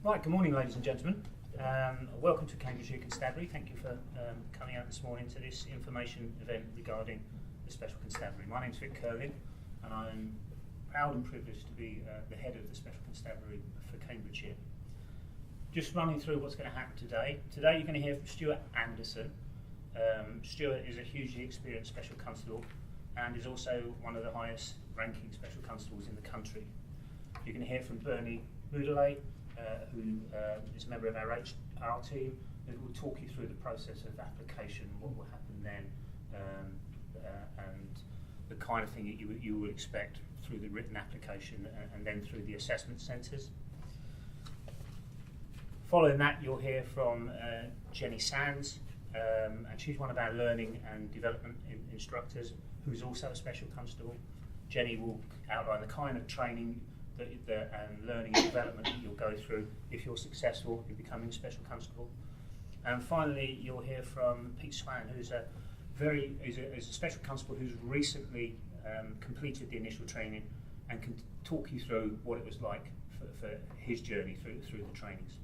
Right, good morning ladies and gentlemen. Welcome to Cambridgeshire Constabulary. Thank you for coming out this morning to this information event regarding the Special Constabulary. My name's Vic Curlin and I'm proud and privileged to be the head of the Special Constabulary for Cambridgeshire. Just running through what's going to happen today. Today you're going to hear from Stuart Anderson. Stuart is a hugely experienced Special Constable and is also one of the highest ranking Special Constables in the country. You're going to hear from Bernie Moudelet, who is a member of our HR team, who will talk you through the process of application, what will happen then, and the kind of thing that you would expect through the written application and then through the assessment centres. Following that, you'll hear from Jenny Sands, and she's one of our learning and development instructors, who's also a Special Constable. Jenny will outline the kind of training and learning and development that you'll go through if you're successful in becoming a Special Constable. And finally, you'll hear from Pete Swan, who's a Special Constable who's recently completed the initial training and can talk you through what it was like for his journey through the trainings.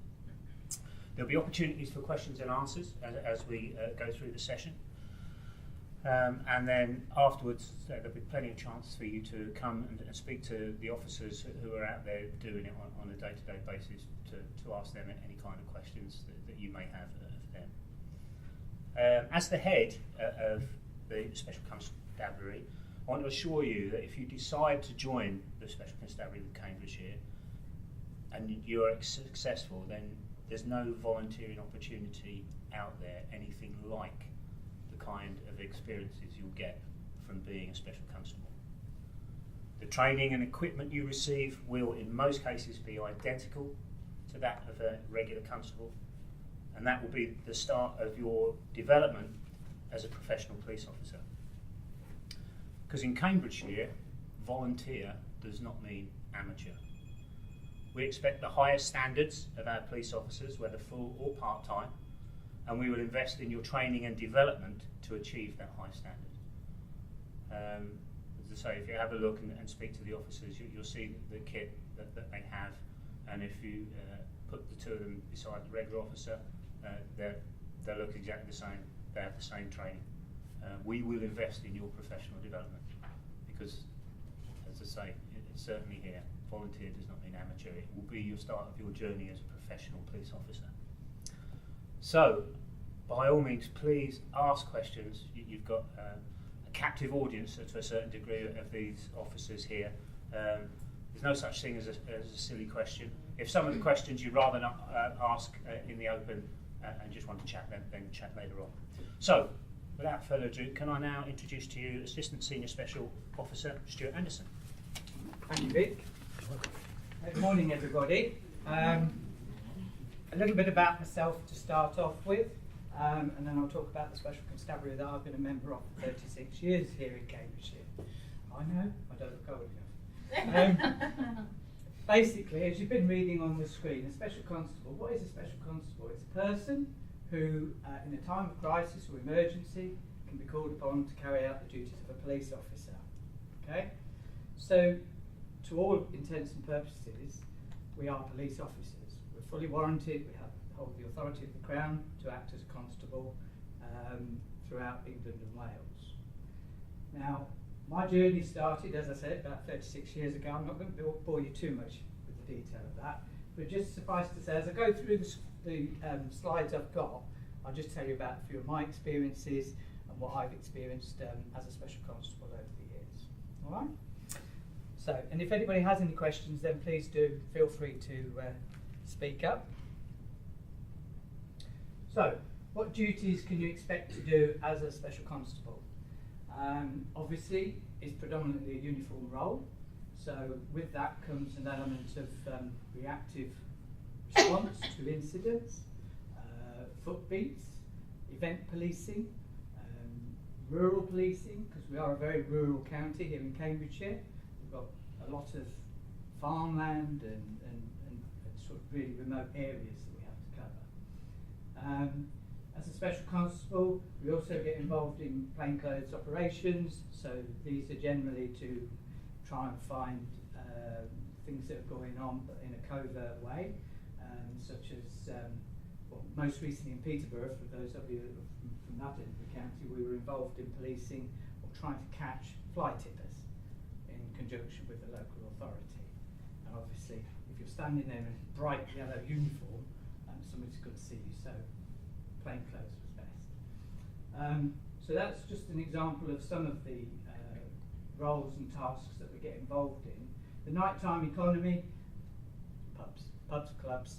There'll be opportunities for questions and answers as we go through the session. And then afterwards, there'll be plenty of chance for you to come and speak to the officers who are out there doing it on a day-to-day basis to ask them any kind of questions that you may have for them. As the head of the Special Constabulary, I want to assure you that if you decide to join the Special Constabulary with Cambridgeshire and you are successful, then there's no volunteering opportunity out there anything like the kind of experiences you'll get from being a Special Constable. The training and equipment you receive will in most cases be identical to that of a regular constable, and that will be the start of your development as a professional police officer. Because in Cambridgeshire, volunteer does not mean amateur. We expect the highest standards of our police officers, whether full or part-time, and we will invest in your training and development to achieve that high standard. As I say, if you have a look and speak to the officers, you'll see the kit that they have, and if you put the two of them beside the regular officer, they look exactly the same. They have the same training. We will invest in your professional development because, as I say, it's certainly here. Volunteer does not mean amateur. It will be your start of your journey as a professional police officer. So, by all means, please ask questions. You've got a captive audience to a certain degree of these officers here. There's no such thing as a silly question. If some of the questions you'd rather not ask in the open and just want to chat, then chat later on. So, without further ado, can I now introduce to you Assistant Senior Special Officer Stuart Anderson. Thank you, Vic. Good morning, everybody. A little bit about myself to start off with, and then I'll talk about the Special Constabulary that I've been a member of for 36 years here in Cambridgeshire. I know, I don't look old enough. Basically, as you've been reading on the screen, a Special Constable, what is a Special Constable? It's a person who, in a time of crisis or emergency, can be called upon to carry out the duties of a police officer. Okay? So, to all intents and purposes, we are police officers. We're fully warranted, we hold the authority of the Crown to act as a constable throughout England and Wales. Now, my journey started, as I said, about 36 years ago. I'm not going to bore you too much with the detail of that, but just suffice to say, as I go through the slides I've got, I'll just tell you about a few of my experiences and what I've experienced as a Special Constable over the years. All right? So, and if anybody has any questions, then please do feel free to speak up. So, what duties can you expect to do as a Special Constable? Obviously, it's predominantly a uniform role, so with that comes an element of reactive response to incidents, foot beats, event policing, rural policing, because we are a very rural county here in Cambridgeshire. We've got a lot of farmland and sort of really remote areas that we have to cover. As a Special Constable, we also get involved in plainclothes operations, so these are generally to try and find things that are going on but in a covert way. such as, most recently in Peterborough, for those of you from that end of the county, we were involved in policing or trying to catch fly tippers in conjunction with the local authority. And obviously, if you're standing there in a bright yellow uniform, somebody's going to see you, so plain clothes was best. So that's just an example of some of the roles and tasks that we get involved in. The nighttime economy, pubs, clubs,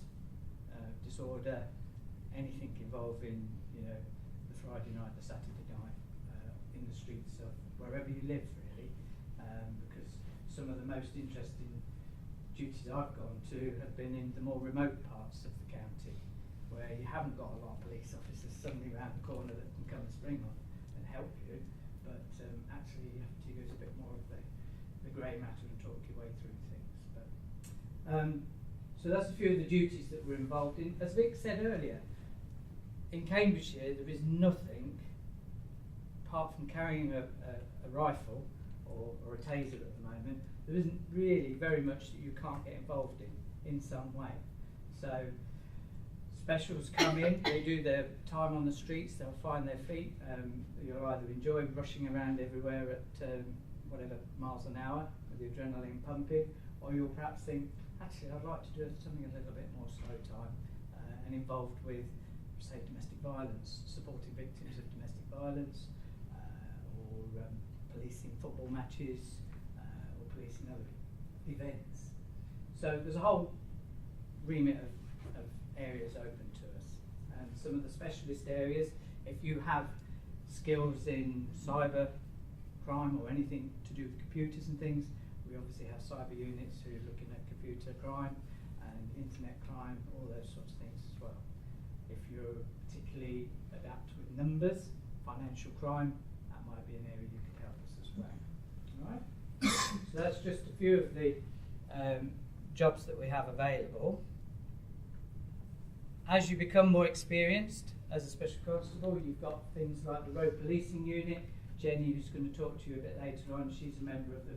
disorder, anything involving, the Friday night, the Saturday night, in the streets of wherever you live, really, because some of the most interesting duties I've gone to have been in the more remote parts of the county, where you haven't got a lot of police officers suddenly around the corner that can come and spring on and help you, but actually you have to use a bit more of the grey matter and talk your way through things. But so that's a few of the duties that we're involved in. As Vic said earlier, in Cambridgeshire there is nothing, apart from carrying a rifle or a taser at the moment, there isn't really very much that you can't get involved in some way. So specials come in, they do their time on the streets, they'll find their feet. You'll either enjoy rushing around everywhere at whatever miles an hour with the adrenaline pumping, or you'll perhaps think, actually I'd like to do something a little bit more slow time and involved with, say, domestic violence, supporting victims of domestic violence, or policing football matches, or policing other events. So there's a whole remit of areas open to us. And some of the specialist areas, if you have skills in cyber crime or anything to do with computers and things, we obviously have cyber units who are looking at computer crime and internet crime, all those sorts of things as well. If you're particularly adept with numbers, financial crime, that might be an area you could help us as well. All right? So that's just a few of the jobs that we have available. As you become more experienced as a special constable, you've got things like the road policing unit. Jenny, who's going to talk to you a bit later on, she's a member of the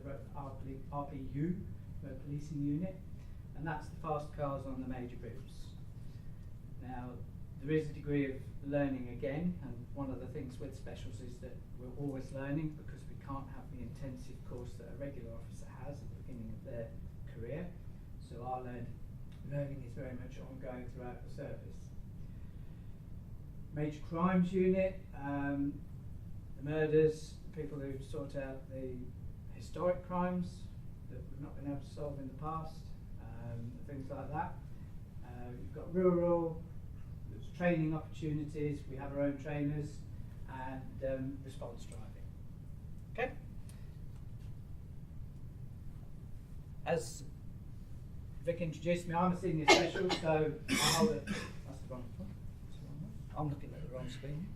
RPU, road policing unit, and that's the fast cars on the major routes. Now, there is a degree of learning again, and one of the things with specials is that we're always learning, because we can't have the intensive course that a regular officer has at the beginning of their career. So our learning is very much ongoing throughout the service. Major crimes unit, the murders, the people who sort out the historic crimes that we've not been able to solve in the past, things like that. You've got rural, there's training opportunities, we have our own trainers, and response driving. Okay? As Vic introduced me, I'm a senior special, so I hold it. That's the wrong one. I'm looking at the wrong screen.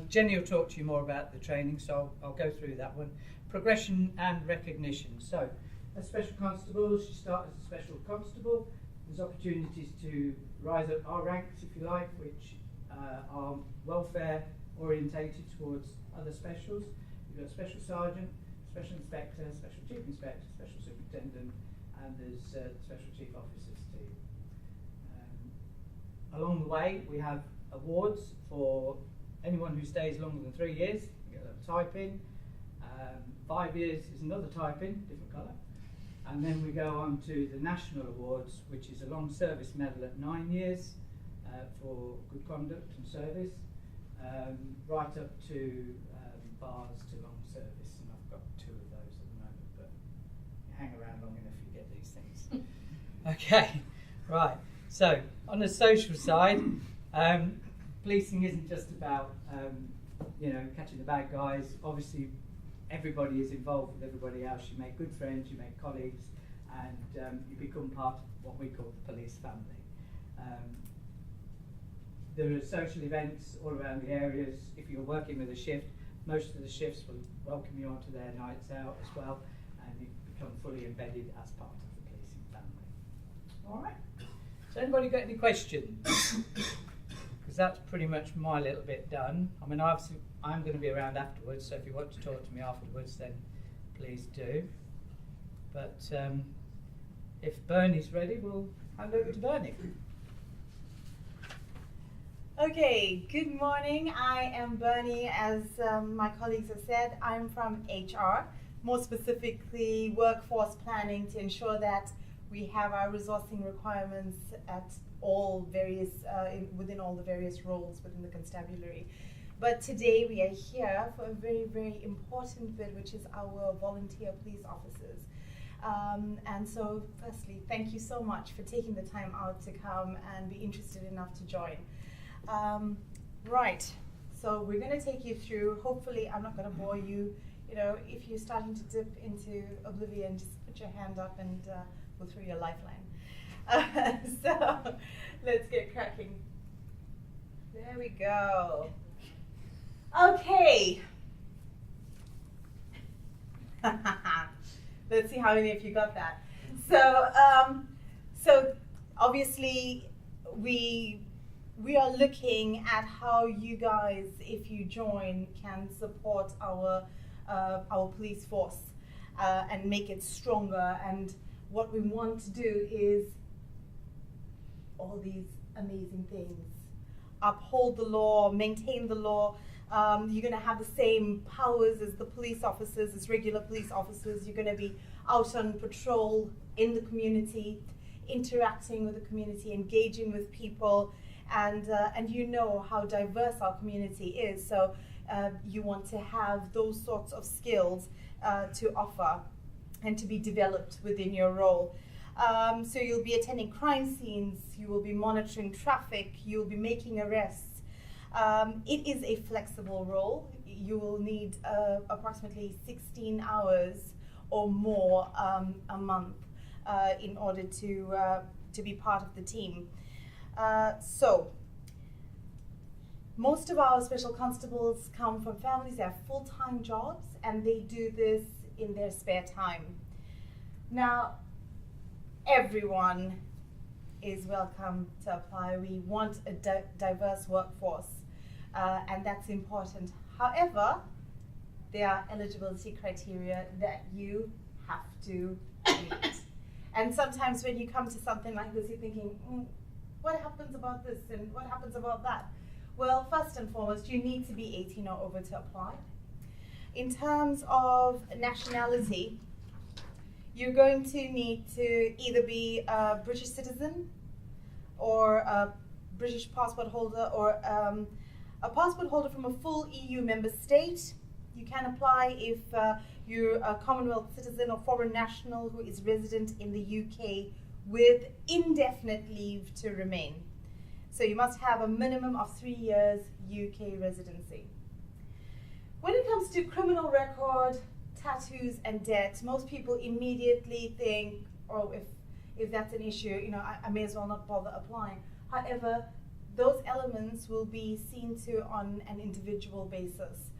Jenny will talk to you more about the training, so I'll go through that one. Progression and recognition. So, as special constables, you start as a special constable. There's opportunities to rise up our ranks, if you like, which are welfare orientated towards other specials. You've got special sergeant, special inspector, special chief inspector, special superintendent, and there's the special chief officers team. Along the way, we have awards for anyone who stays longer than 3 years. You get a type in. 5 years is another type in, different colour. And then we go on to the national awards, which is a long service medal at 9 years for good conduct and service, right up to bars to long service, and I've got 2 of those at the moment, but you hang around long enough you get these things. Okay, right, so on the social side, policing isn't just about catching the bad guys. Obviously everybody is involved with everybody else. You make good friends, you make colleagues, and you become part of what we call the police family. There are social events all around the areas. If you're working with a shift, most of the shifts will welcome you onto their nights out as well, and you become fully embedded as part of the policing family. All right. So anybody got any questions? Because that's pretty much my little bit done. I mean, obviously, I'm going to be around afterwards, so if you want to talk to me afterwards, then please do. But if Bernie's ready, we'll hand over to Bernie. Okay, good morning. I am Bernie, as my colleagues have said. I'm from HR, more specifically workforce planning, to ensure that we have our resourcing requirements at all various, within all the various roles within the constabulary. But today we are here for a very, very important bit, which is our volunteer police officers. And so firstly, thank you so much for taking the time out to come and be interested enough to join. Right, so we're going to take you through, hopefully I'm not going to bore you. You know, if you're starting to dip into oblivion, just put your hand up and we'll throw you a lifeline. So let's get cracking. There we go. Okay. Let's see how many of you got that. So obviously we are looking at how you guys, if you join, can support our police force and make it stronger. And what we want to do is all these amazing things: uphold the law, maintain the law. You're going to have the same powers as the police officers, as regular police officers. You're going to be out on patrol in the community, interacting with the community, engaging with people, and you know how diverse our community is. So you want to have those sorts of skills to offer and to be developed within your role. So you'll be attending crime scenes, you will be monitoring traffic, you'll be making arrests. It is a flexible role. You will need approximately 16 hours or more a month in order to be part of the team. So most of our special constables come from families that have full-time jobs, and they do this in their spare time. Now, everyone is welcome to apply. We want a diverse workforce, and that's important. However, there are eligibility criteria that you have to meet. And sometimes when you come to something like this, you're thinking, what happens about this and what happens about that? Well, first and foremost, you need to be 18 or over to apply. In terms of nationality, you're going to need to either be a British citizen or a British passport holder, or a passport holder from a full EU member state. You can apply if you're a Commonwealth citizen or foreign national who is resident in the UK with indefinite leave to remain. So you must have a minimum of 3 years UK residency. When it comes to criminal record, tattoos and debt, most people immediately think, oh, if that's an issue, you know, I may as well not bother applying. However, those elements will be seen to on an individual basis.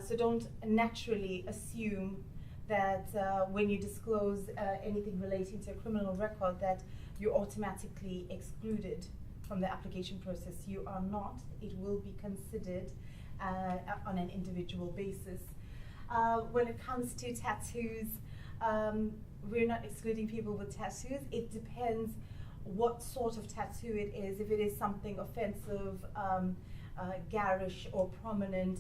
So don't naturally assume that when you disclose anything relating to a criminal record that you're automatically excluded from the application process. You are not. It will be considered on an individual basis. When it comes to tattoos, we're not excluding people with tattoos. It depends what sort of tattoo it is. If it is something offensive, garish or prominent,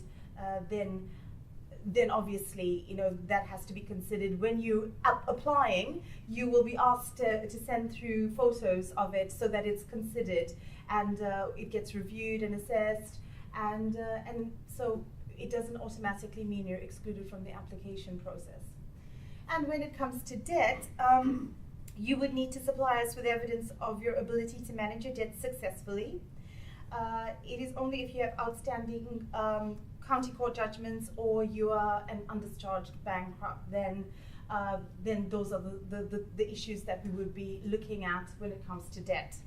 then obviously, you know, that has to be considered. When you applying, you will be asked to send through photos of it so that it's considered, and it gets reviewed and assessed, and so it doesn't automatically mean you're excluded from the application process. And when it comes to debt, you would need to supply us with evidence of your ability to manage your debt successfully. It is only if you have outstanding county court judgments or you are an undischarged bankrupt, then those are the issues that we would be looking at when it comes to debt.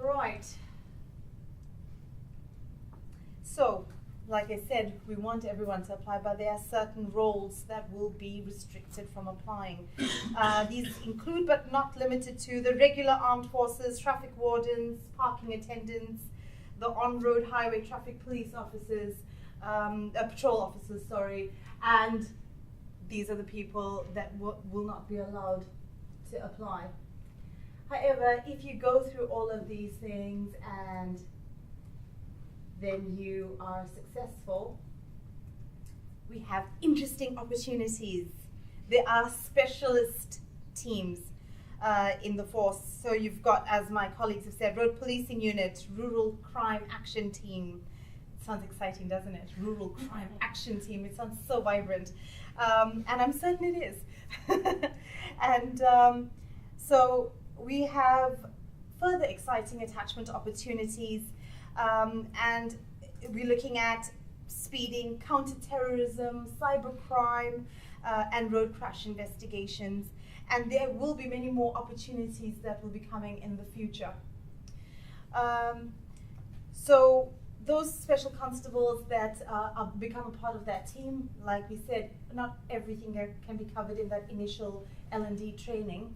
Right. So, like I said, we want everyone to apply, but there are certain roles that will be restricted from applying. These include, but not limited to, the regular armed forces, traffic wardens, parking attendants, the on-road highway traffic police officers, patrol officers, and these are the people that will not be allowed to apply. However, if you go through all of these things and then you are successful, we have interesting opportunities. There are specialist teams in the force. So you've got, as my colleagues have said, road policing unit, rural crime action team. It sounds exciting, doesn't it? Rural crime action team. It sounds so vibrant. And I'm certain it is. And so we have further exciting attachment opportunities. And we're looking at speeding, counter-terrorism, cybercrime, and road crash investigations. And there will be many more opportunities that will be coming in the future. So those special constables that become a part of that team, like we said, not everything can be covered in that initial L&D training.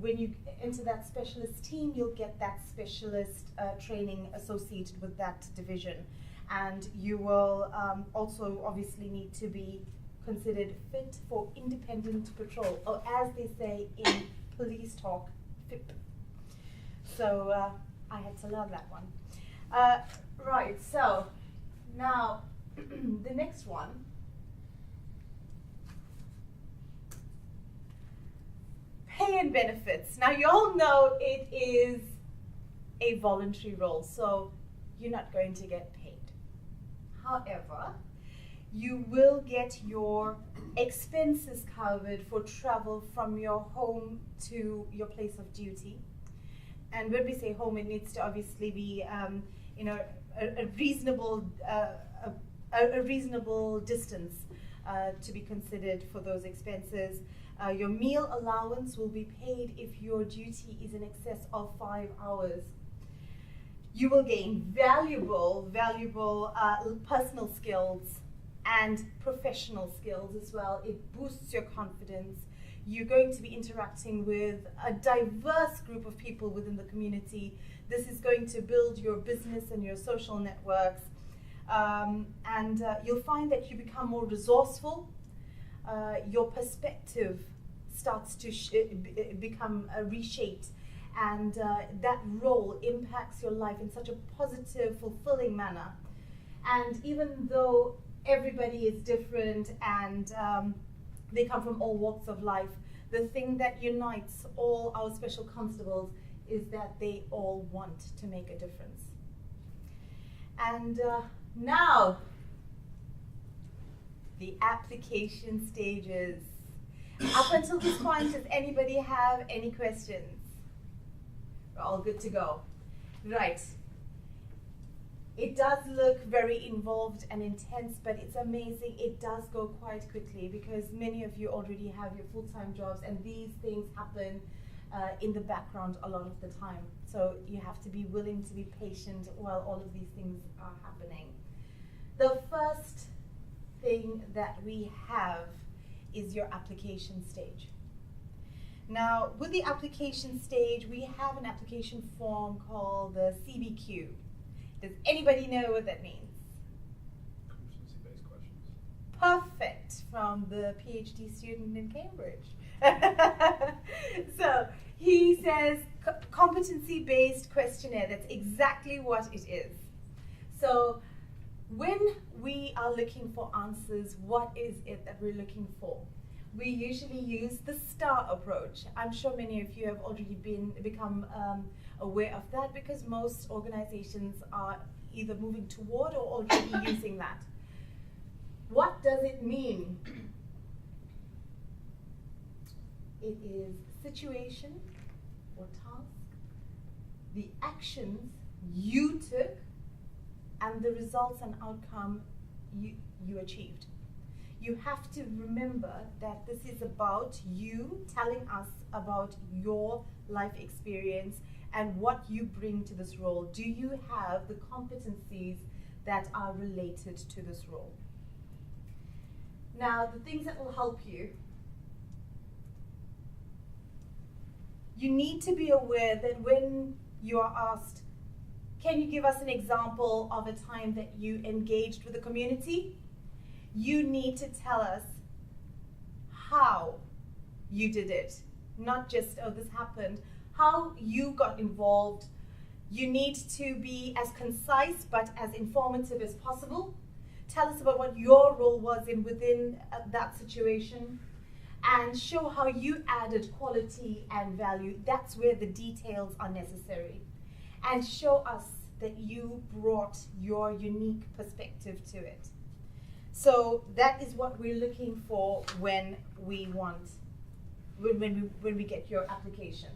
When you enter that specialist team, you'll get that specialist training associated with that division. And you will also obviously need to be considered fit for independent patrol, or as they say in police talk, FIP. So I had to learn that one. Right, so now the next one. Pay and benefits. Now you all know it is a voluntary role, so you're not going to get paid. However, you will get your expenses covered for travel from your home to your place of duty. And when we say home, it needs to obviously be, a reasonable distance to be considered for those expenses. Your meal allowance will be paid if your duty is in excess of 5 hours. You will gain valuable personal skills and professional skills as well. It boosts your confidence. You're going to be interacting with a diverse group of people within the community. This is going to build your business and your social networks. And you'll find that you become more resourceful. Your perspective starts to become reshaped. And that role impacts your life in such a positive, fulfilling manner. And even though everybody is different and they come from all walks of life, the thing that unites all our special constables is that they all want to make a difference. And now, the application stages. Up until this point, does anybody have any questions? We're all good to go. Right. It does look very involved and intense, but it's amazing. It does go quite quickly because many of you already have your full-time jobs, and these things happen in the background a lot of the time. So you have to be willing to be patient while all of these things are happening. The first thing that we have is your application stage. Now, with the application stage, we have an application form called the CBQ. Does anybody know what that means? Competency-based questions. Perfect, from the PhD student in Cambridge. So he says competency-based questionnaire. That's exactly what it is. So when we are looking for answers, what is it that we're looking for? We usually use the STAR approach. I'm sure many of you have already become aware of that because most organizations are either moving toward or already using that. What does it mean? It is situation or task, the actions you took, and the results and outcome you achieved. You have to remember that this is about you telling us about your life experience and what you bring to this role. Do you have the competencies that are related to this role? Now, the things that will help you. You need to be aware that when you are asked, can you give us an example of a time that you engaged with the community? You need to tell us how you did it. Not just, oh, this happened. how you got involved. You need to be as concise but as informative as possible. Tell us about what your role was within that situation, and show how you added quality and value. That's where the details are necessary. And show us that you brought your unique perspective to it. So that is what we're looking for when we get your application.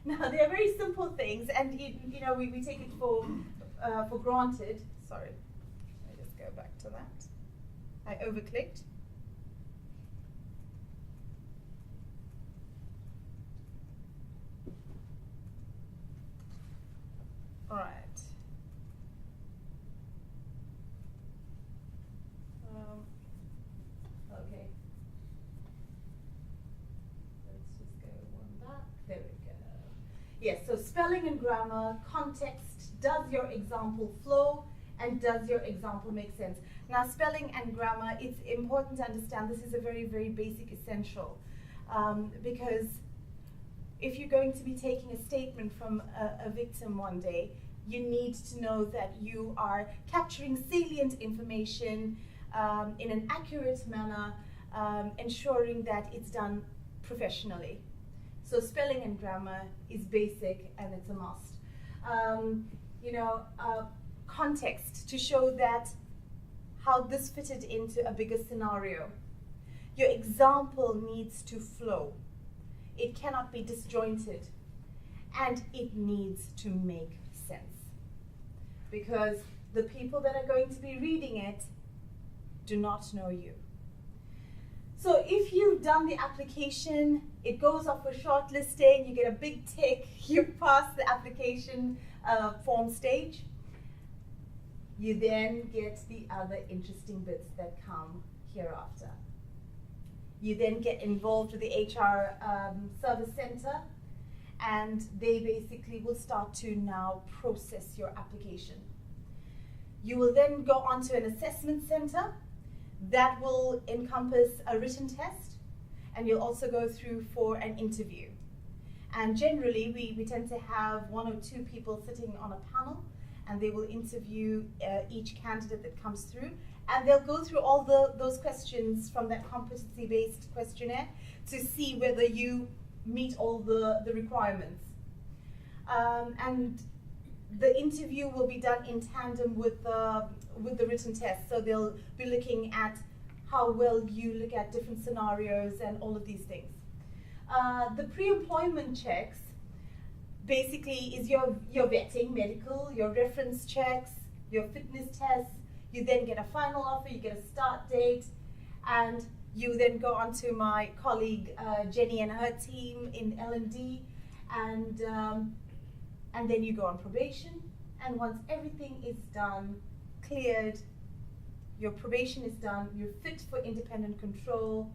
Now, they are very simple things, and we take it for granted. Sorry, let me just go back to that. I overclicked. All right. Okay. Let's just go one back. There we go. Yes, so spelling and grammar, context, does your example flow, and does your example make sense? Now, spelling and grammar, it's important to understand this is a very, very basic essential, because if you're going to be taking a statement from a victim one day, you need to know that you are capturing salient information in an accurate manner, ensuring that it's done professionally. So spelling and grammar is basic and it's a must. Context to show that how this fitted into a bigger scenario. Your example needs to flow. It cannot be disjointed, and it needs to make sense, because the people that are going to be reading it do not know you. So if you've done the application, it goes off for shortlisting, you get a big tick, you pass the application form stage. You then get the other interesting bits that come hereafter. You then get involved with the HR service center, and they basically will start to now process your application. You will then go on to an assessment center that will encompass a written test, and you'll also go through for an interview. And generally, we tend to have 1 or 2 people sitting on a panel, and they will interview each candidate that comes through, and they'll go through all those questions from that competency-based questionnaire to see whether you meet all the requirements. And the interview will be done in tandem with the written test, so they'll be looking at how well you look at different scenarios and all of these things. The pre-employment checks basically is your vetting, medical, your reference checks, your fitness tests. You then get a final offer, you get a start date, and you then go on to my colleague Jenny and her team in L&D, and then you go on probation. And once everything is done, cleared, your probation is done, you're fit for independent patrol,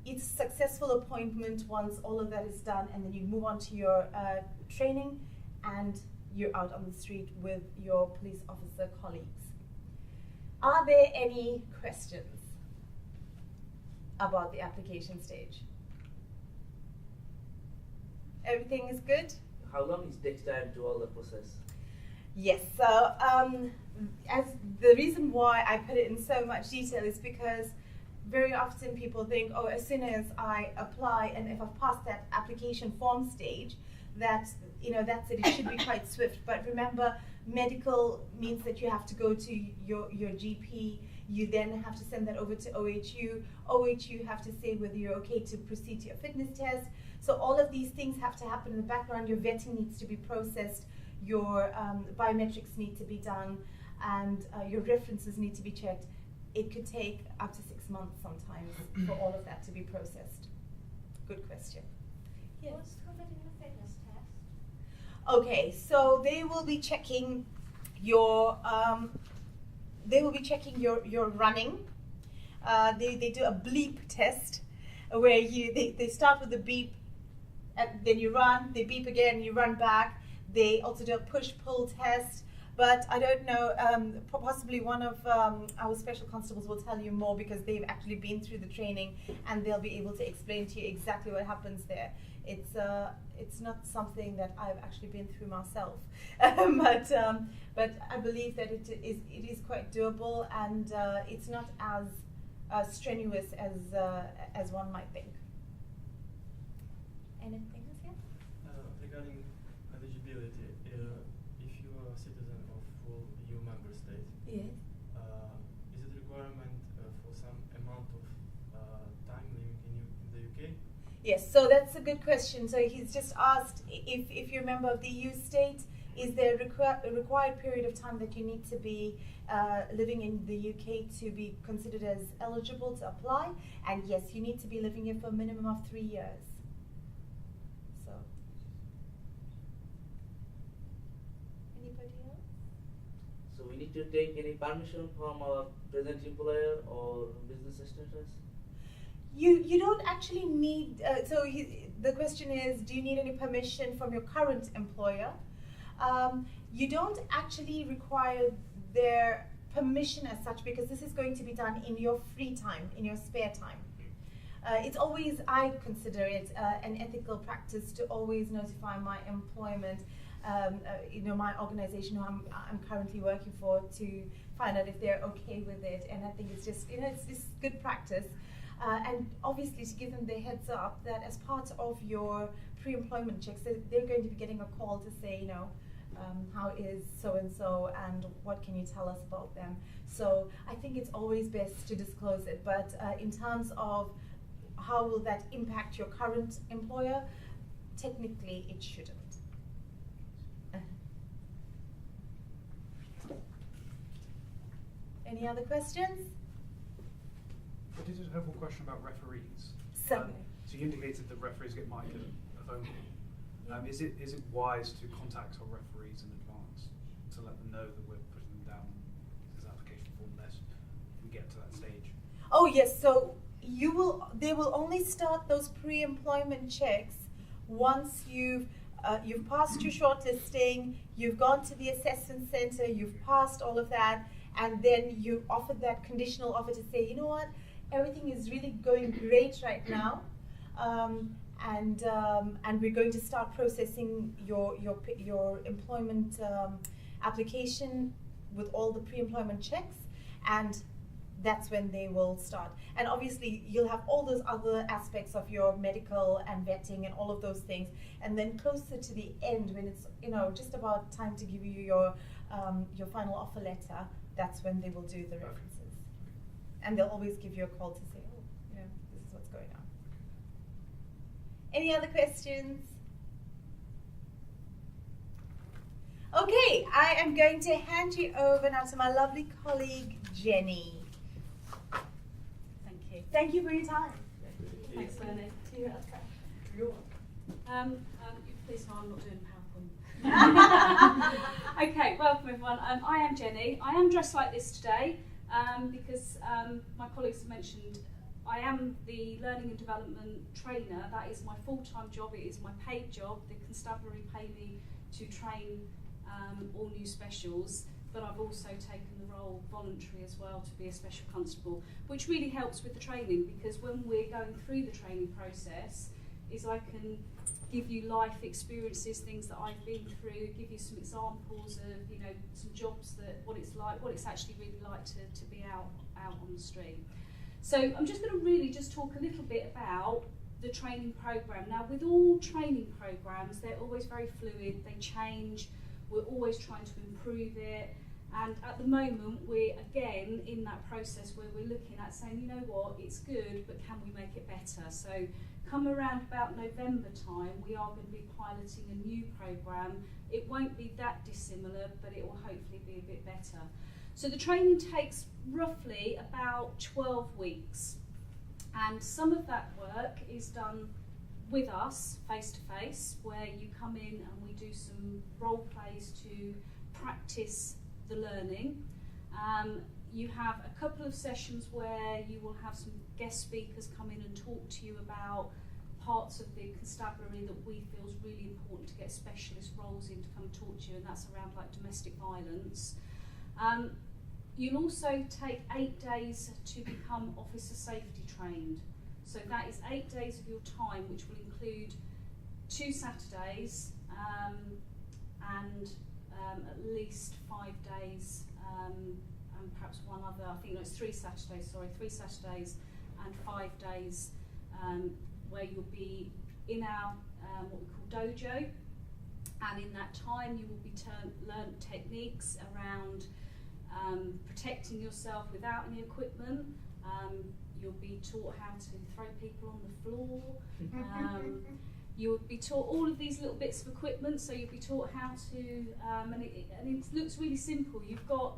it's a successful appointment once all of that is done, and then you move on to your training, and you're out on the street with your police officer colleagues. Are there any questions about the application stage? Everything is good? How long it takes time to all the process? Yes, so as the reason why I put it in so much detail is because very often people think, oh, as soon as I apply and if I've passed that application form stage, that's it, it should be quite swift. But remember, medical means that you have to go to your GP, you then have to send that over to OHU. OHU have to say whether you're okay to proceed to your fitness test. So all of these things have to happen in the background. Your vetting needs to be processed, your biometrics need to be done, and your references need to be checked. It could take up to 6 months sometimes for all of that to be processed. Good question. Yes. What's covered in the fitness test? Okay, so they will be checking your running. They do a bleep test where they start with the beep, and then you run, they beep again, you run back. They also do a push-pull test, but I don't know, possibly one of our special constables will tell you more because they've actually been through the training and they'll be able to explain to you exactly what happens there. It's not something that I've actually been through myself, but I believe that it is quite doable, and it's not as strenuous as one might think. Anything else here? Regarding eligibility, if you are a citizen of full EU member state, Yes. is it requirement for some amount of time living in the UK? Yes, so that's a good question. So he's just asked if you're a member of the EU state, is there a required period of time that you need to be living in the UK to be considered as eligible to apply? And yes, you need to be living here for a minimum of 3 years. So, anybody else? So we need to take any permission from our present employer or business status? You don't actually need, the question is, do you need any permission from your current employer? You don't actually require their permission as such, because this is going to be done in your free time, in your spare time. It's always, I consider it an ethical practice to always notify my employment, my organization who I'm currently working for, to find out if they're okay with it. And I think it's just, it's just good practice. And obviously to give them the heads up that as part of your pre-employment checks, they're going to be getting a call to say, how is so-and-so and what can you tell us about them? So I think it's always best to disclose it, but in terms of how will that impact your current employer, technically it shouldn't. Any other questions? I did have one question about referees. Certainly. So you indicated that referees might get a phone call. Is it wise to contact our referees in advance to let them know that we're putting them down as application form list if we get to that stage? Oh yes, so they will only start those pre-employment checks once you've passed your shortlisting, you've gone to the assessment centre, you've passed all of that, and then you offered that conditional offer to say, you know what, everything is really going great right now, and we're going to start processing your employment application with all the pre-employment checks, and that's when they will start. And obviously you'll have all those other aspects of your medical and vetting and all of those things, and then closer to the end, when it's just about time to give you your final offer letter, that's when they will do the references. And they'll always give you a call to say, this is what's going on. Any other questions? Okay, I am going to hand you over now to my lovely colleague, Jenny. Thank you. Thank you for your time. Thanks, Bernard. You're Please no, I'm not doing PowerPoint. Okay, welcome everyone. I am Jenny. I am dressed like this today because my colleagues have mentioned I am the learning and development trainer. That is my full-time job. It is my paid job. The Constabulary pay me to train all new specials, but I've also taken the role voluntary as well to be a special constable, which really helps with the training, because when we're going through the training process, is I can give you life experiences, things that I've been through, give you some examples of some jobs, that what it's like, what it's actually really like to be out on the street. So I'm just going to really just talk a little bit about the training programme. Now, with all training programmes, they're always very fluid, they change, we're always trying to improve it, and at the moment we're again in that process where we're looking at saying, you know what, it's good, but can we make it better? So come around about November time, we are going to be piloting a new programme. It won't be that dissimilar, but it will hopefully be a bit better. So the training takes roughly about 12 weeks, and some of that work is done with us face to face, where you come in and we do some role plays to practice the learning. You have a couple of sessions where you will have some guest speakers come in and talk to you about parts of the constabulary that we feel is really important to get specialist roles in to come talk to you, and that's around like domestic violence. You'll also take 8 days to become officer safety trained. So that is 8 days of your time, which will include 2 Saturdays and at least 5 days, and perhaps one other, I think it's 3 Saturdays, 3 Saturdays and 5 days where you'll be in our what we call dojo, and in that time you will be learnt techniques around protecting yourself without any equipment. You'll be taught how to throw people on the floor. You'll be taught all of these little bits of equipment, so you'll be taught how to, and it looks really simple. You've got,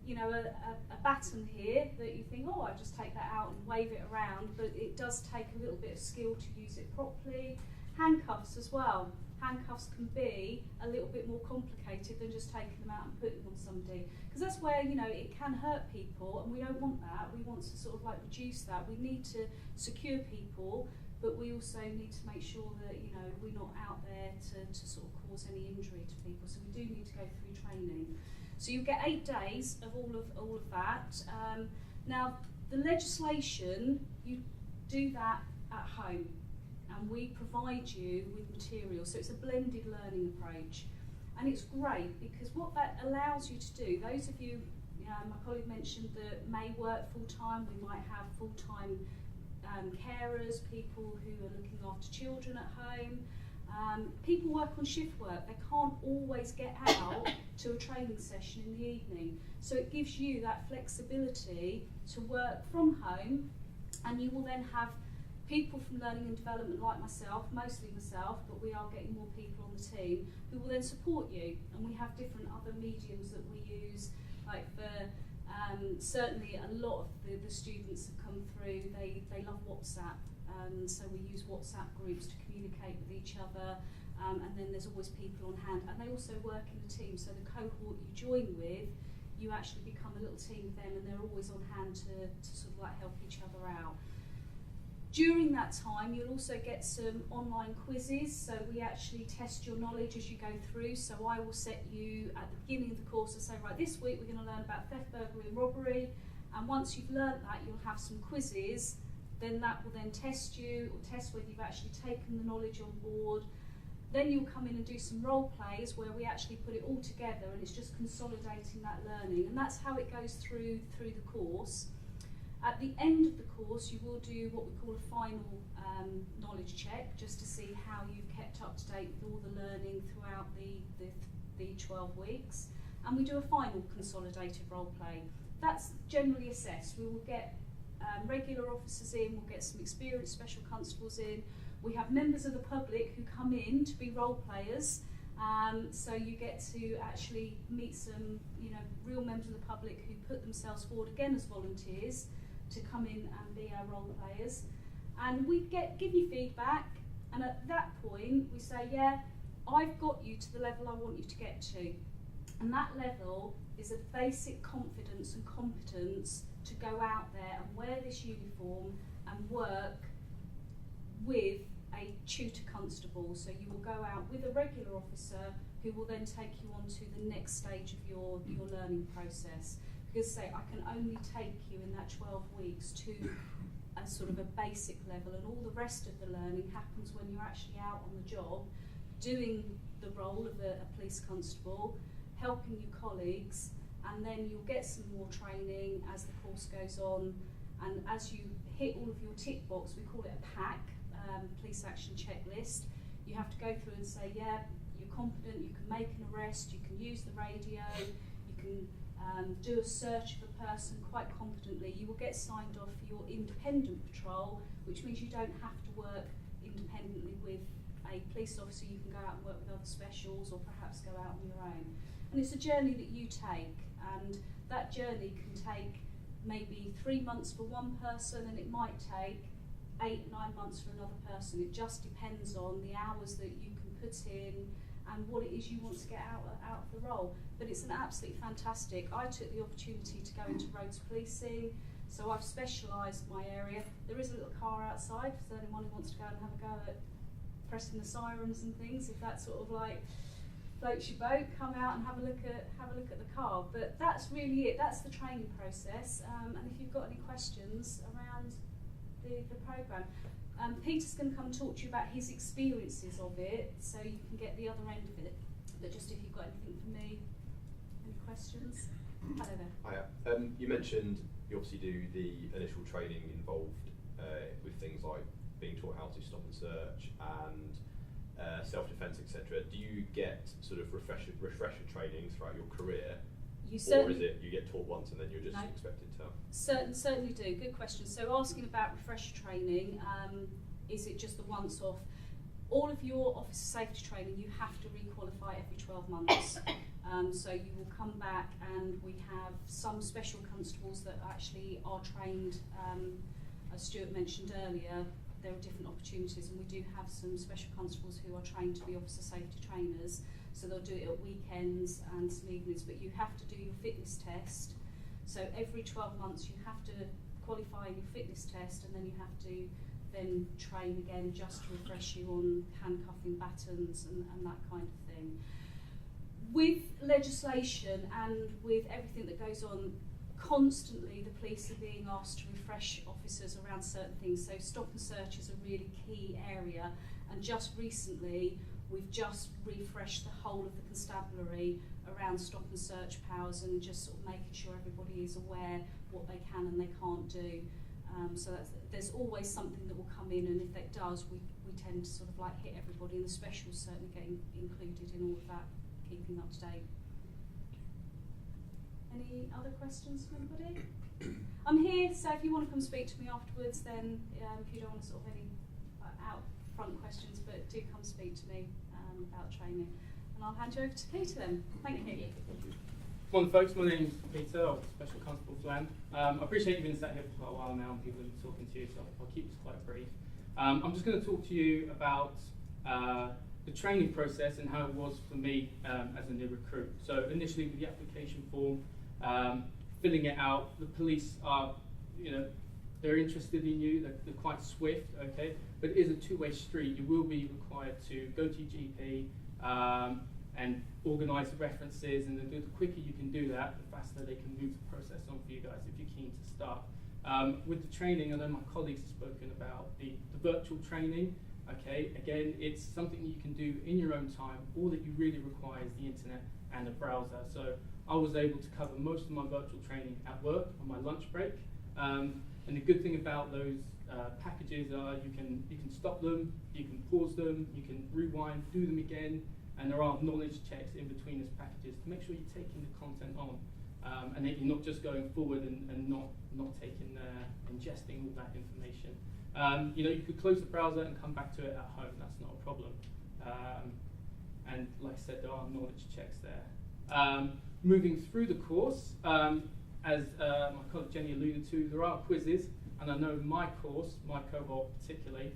you know, a baton here that you think, oh, I'll just take that out and wave it around, but it does take a little bit of skill to use it properly. Handcuffs as well. Handcuffs can be a little bit more complicated than just taking them out and putting them on somebody, because that's where, you know, it can hurt people, and we don't want that. We want to sort of like reduce that. We need to secure people, but we also need to make sure that, you know, we're not out there to sort of cause any injury to people. So we do need to go through training. So you get 8 days of all of that. Now the legislation, you do that at home, and we provide you with material. So it's a blended learning approach, and it's great because what that allows you to do, those of you, my colleague mentioned that may work full time, we might have full time carers, people who are looking after children at home. People work on shift work. They can't always get out to a training session in the evening. So it gives you that flexibility to work from home, and you will then have people from learning and development like myself, mostly myself, but we are getting more people on the team, who will then support you. And we have different other mediums that we use, like certainly a lot of the students have come through, they love WhatsApp, so we use WhatsApp groups to communicate with each other, and then there's always people on hand, and they also work in a team, so the cohort you join with, you actually become a little team with them, and they're always on hand to sort of like help each other out. During that time, you'll also get some online quizzes, so we actually test your knowledge as you go through. So I will set you at the beginning of the course and say, right, this week we're going to learn about theft, burglary and robbery, and once you've learnt that, you'll have some quizzes. Then that will then test you, or test whether you've actually taken the knowledge on board. Then you'll come in and do some role plays where we actually put it all together, and it's just consolidating that learning, and that's how it goes through the course. At the end of the course, you will do what we call a final knowledge check, just to see how you've kept up to date with all the learning throughout the 12 weeks. And we do a final consolidated role play. That's generally assessed. We will get regular officers in, we'll get some experienced special constables in. We have members of the public who come in to be role players. So you get to actually meet some, you know, real members of the public who put themselves forward again as volunteers to come in and be our role players, and we give you feedback, and at that point we say, yeah, I've got you to the level I want you to get to, and that level is a basic confidence and competence to go out there and wear this uniform and work with a tutor constable. So you will go out with a regular officer who will then take you on to the next stage of your learning process. Because say, I can only take you in that 12 weeks to a sort of a basic level, and all the rest of the learning happens when you're actually out on the job, doing the role of a police constable, helping your colleagues, and then you'll get some more training as the course goes on, and as you hit all of your tick box, we call it a PAC, police action checklist, you have to go through and say, yeah, you're competent, you can make an arrest, you can use the radio, you can do a search of a person quite competently. You will get signed off for your independent patrol, which means you don't have to work independently with a police officer. You can go out and work with other specials, or perhaps go out on your own. And it's a journey that you take, and that journey can take maybe 3 months for one person, and it might take 8, 9 months for another person. It just depends on the hours that you can put in and what it is you want to get out of the role. But it's an absolutely fantastic. I took the opportunity to go into roads policing, So I've specialised my area. There is a little car outside for anyone who wants to go and have a go at pressing the sirens and things. If that sort of like floats your boat, come out and have a look at the car. But that's really it. That's the training process. And if you've got any questions around the programme, Peter's going to come talk to you about his experiences of it, so you can get the other end of it. But just if you've got anything for me, any questions? Hello there. Hiya. You mentioned you obviously do the initial training involved with things like being taught how to stop and search and self-defence, etc. Do you get sort of refresher training throughout your career? Or is it you get taught once and then you're just expected to? Certainly do. Good question. So asking about refresher training, is it just the once off? All of your officer safety training, you have to re-qualify every 12 months. So you will come back, and we have some special constables that actually are trained, as Stuart mentioned earlier. There are different opportunities, and we do have some special constables who are trained to be officer safety trainers. So they'll do it at weekends and some evenings, but you have to do your fitness test. So every 12 months you have to qualify your fitness test, and then you have to then train again just to refresh you on handcuffing, batons and that kind of thing. With legislation and with everything that goes on, constantly the police are being asked to refresh officers around certain things. So stop and search is a really key area, and just recently we've just refreshed the whole of the constabulary around stop and search powers, and just sort of making sure everybody is aware what they can and they can't do. So there's always something that will come in, and if it does, we tend to sort of like hit everybody, and the specials certainly getting included in all of that, keeping up to date. Any other questions from anybody? I'm here, so if you want to come speak to me afterwards, then if you don't want to sort of any out front questions, but do come speak to me about training. And I'll hand you over to Peter then. Thank you. Morning folks, my name's Peter, or Special Constable Flan. I appreciate you've been sat here for quite a while now and people have been talking to you, so I'll keep this quite brief. I'm just going to talk to you about the training process and how it was for me as a new recruit. So initially with the application form, filling it out, the police are, they're interested in you, they're quite swift, okay? But it is a two-way street. You will be required to go to your GP and organise the references, and the quicker you can do that, the faster they can move the process on for you guys if you're keen to start. With the training, I know my colleagues have spoken about the virtual training, okay? Again, it's something that you can do in your own time. All that you really require is the internet and a browser. So I was able to cover most of my virtual training at work on my lunch break. And the good thing about those packages are you can stop them, you can pause them, you can rewind, do them again, and there are knowledge checks in between those packages to make sure you're taking the content on, and that you're not just going forward and not taking ingesting all that information. You could close the browser and come back to it at home. That's not a problem. And like I said, there are knowledge checks there. Moving through the course, as my colleague Jenny alluded to, there are quizzes, and I know my course, my cohort particularly,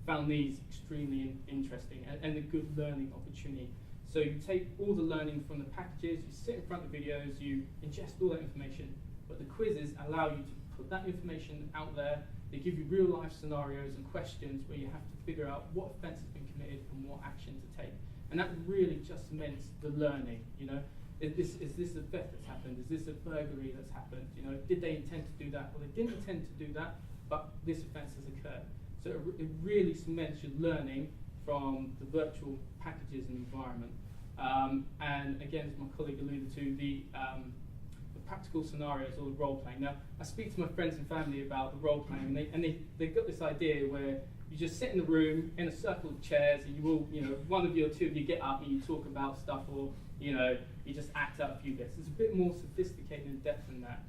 found these extremely interesting and a good learning opportunity. So you take all the learning from the packages, you sit in front of videos, you ingest all that information, but the quizzes allow you to put that information out there. They give you real life scenarios and questions where you have to figure out what offence has been committed and what action to take. And that really just cements the learning, Is this a theft that's happened? Is this a burglary that's happened? Did they intend to do that? Well, they didn't intend to do that, but this offence has occurred. So it really cements your learning from the virtual packages and environment. And again, as my colleague alluded to, the practical scenarios or the role playing. Now, I speak to my friends and family about the role playing, and they've got this idea where you just sit in the room in a circle of chairs, and you will, one of you or two of you get up and you talk about stuff, or you just act out a few bits. It's a bit more sophisticated in depth than that.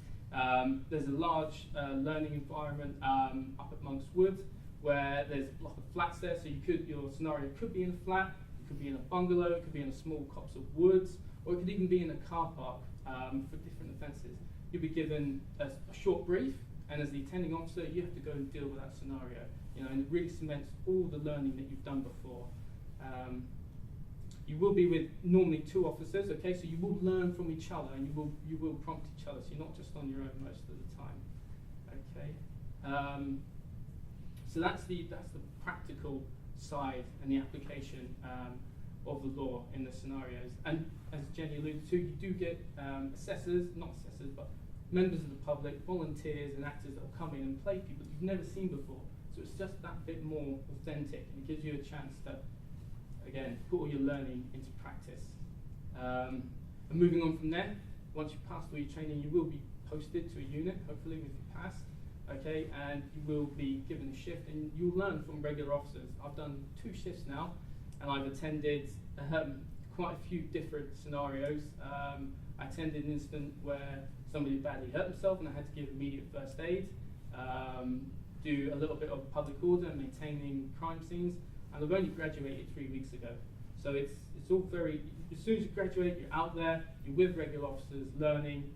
There's a large learning environment up at Monk's Wood, where there's a lot of flats there, so your scenario could be in a flat, it could be in a bungalow, it could be in a small copse of woods, or it could even be in a car park for different offences. You'll be given a short brief, and as the attending officer, you have to go and deal with that scenario. And it really cements all the learning that you've done before. You will be with normally 2 officers, okay, so you will learn from each other, and you will prompt each other, so you're not just on your own most of the time. Okay. So that's the practical side and the application of the law in the scenarios. And as Jenny alluded to, you do get not assessors, but members of the public, volunteers and actors that will come in and play people you've never seen before. So it's just that bit more authentic, and it gives you a chance to, again, put all your learning into practice. And moving on from there, once you pass all your training, you will be posted to a unit, hopefully if you pass, okay, and you will be given a shift, and you'll learn from regular officers. I've done 2 shifts now, and I've attended quite a few different scenarios. I attended an incident where somebody badly hurt themselves and I had to give immediate first aid, do a little bit of public order, maintaining crime scenes, and I've only graduated 3 weeks ago. So it's all very, as soon as you graduate, you're out there, you're with regular officers, learning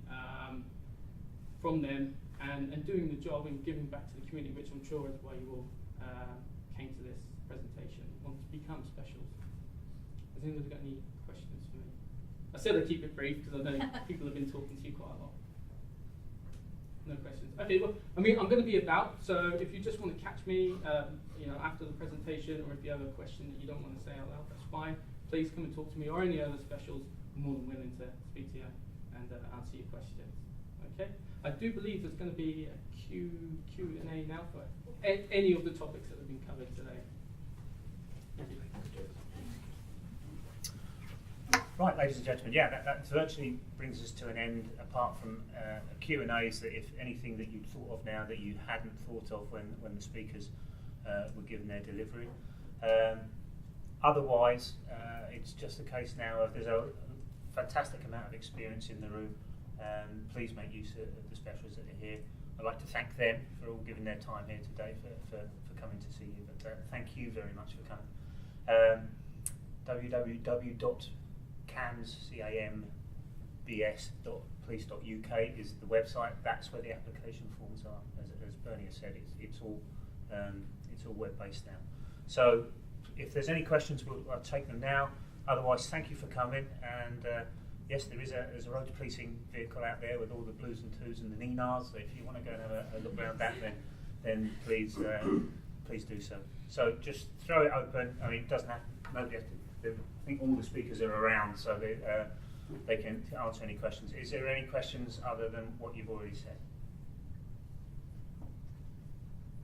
from them and doing the job and giving back to the community, which I'm sure is why you all came to this presentation, want to become specials. Has anybody got any questions for me? I said I'd keep it brief because I know people have been talking to you quite a lot. No questions. Okay, well, I mean, I'm going to be about, so if you just want to catch me, after the presentation, or if you have a question that you don't want to say out loud, that's fine. Please come and talk to me or any other specials. I'm more than willing to speak to you and answer your questions. Okay. I do believe there's going to be a Q&A now for any of the topics that have been covered today. Right, ladies and gentlemen, yeah, that virtually brings us to an end, apart from Q&As, that if anything that you'd thought of now that you hadn't thought of when the speakers were given their delivery. Otherwise, it's just a case now of there's a fantastic amount of experience in the room. Please make use of the specials that are here. I'd like to thank them for all giving their time here today for coming to see you. But thank you very much for coming. www.cambs.police.uk is the website. That's where the application forms are. As Bernie has said, it's all web-based now. So if there's any questions, I'll take them now. Otherwise, thank you for coming. And yes, there's a road policing vehicle out there with all the blues and twos and the Ninars. So if you want to go and have a look around that, then please do so. So just throw it open. I mean, it doesn't have nobody has to. I think all the speakers are around, so they can answer any questions. Is there any questions other than what you've already said?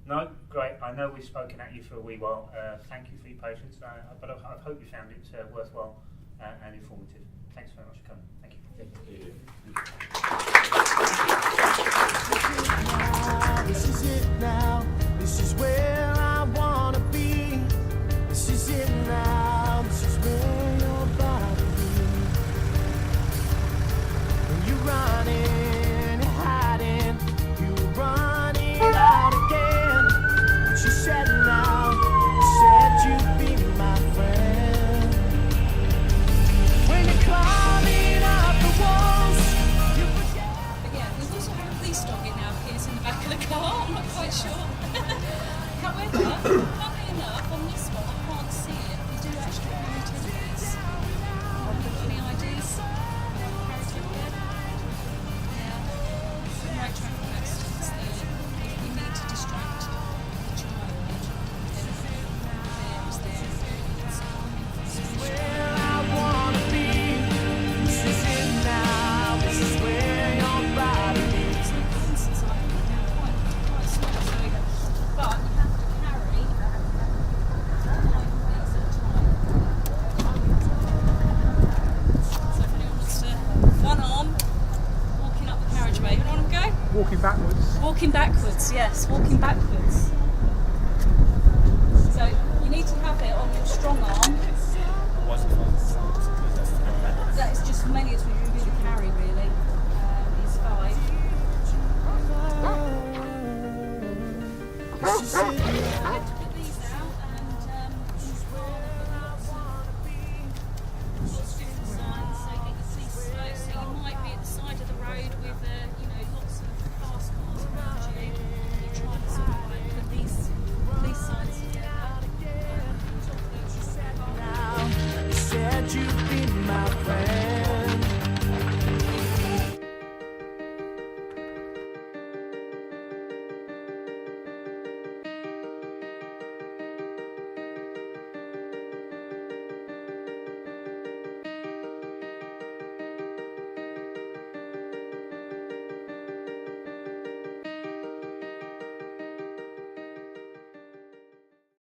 No? Great. I know we've spoken at you for a wee while. Thank you for your patience, but I hope you found it worthwhile and informative. Thanks very much for coming. Thank you. This is it now. This is where I want to be. This is it now. This is where your body is. When you're running, you're hiding, you're running out again. She said now, said you'd be my friend. When you're climbing up the walls, you forget. But yeah, we've also got a police dog in now here, it's in the back of the car, I'm not quite sure. However, funnily enough, on this one I can't see it. We do actually have utilities. Any ideas? Yeah. Right traffic accidents there. If we need to distract the child, then there is there. This is where I want to be. This is it now. This is where your body is. But you have to carry 5 things at a time. So if anyone wants to, one arm, walking up the carriageway. You want to go? Walking backwards. Walking backwards, yes, walking backwards. So you need to have it on your strong arm. That is just as many as we really carry, really. Is 5. I have to put these out and lots of different signs so you get the police slow. So you might be at the side of the road with lots of fast cars around you. You're trying to sort of like put these signs together. Said you'd be my friend.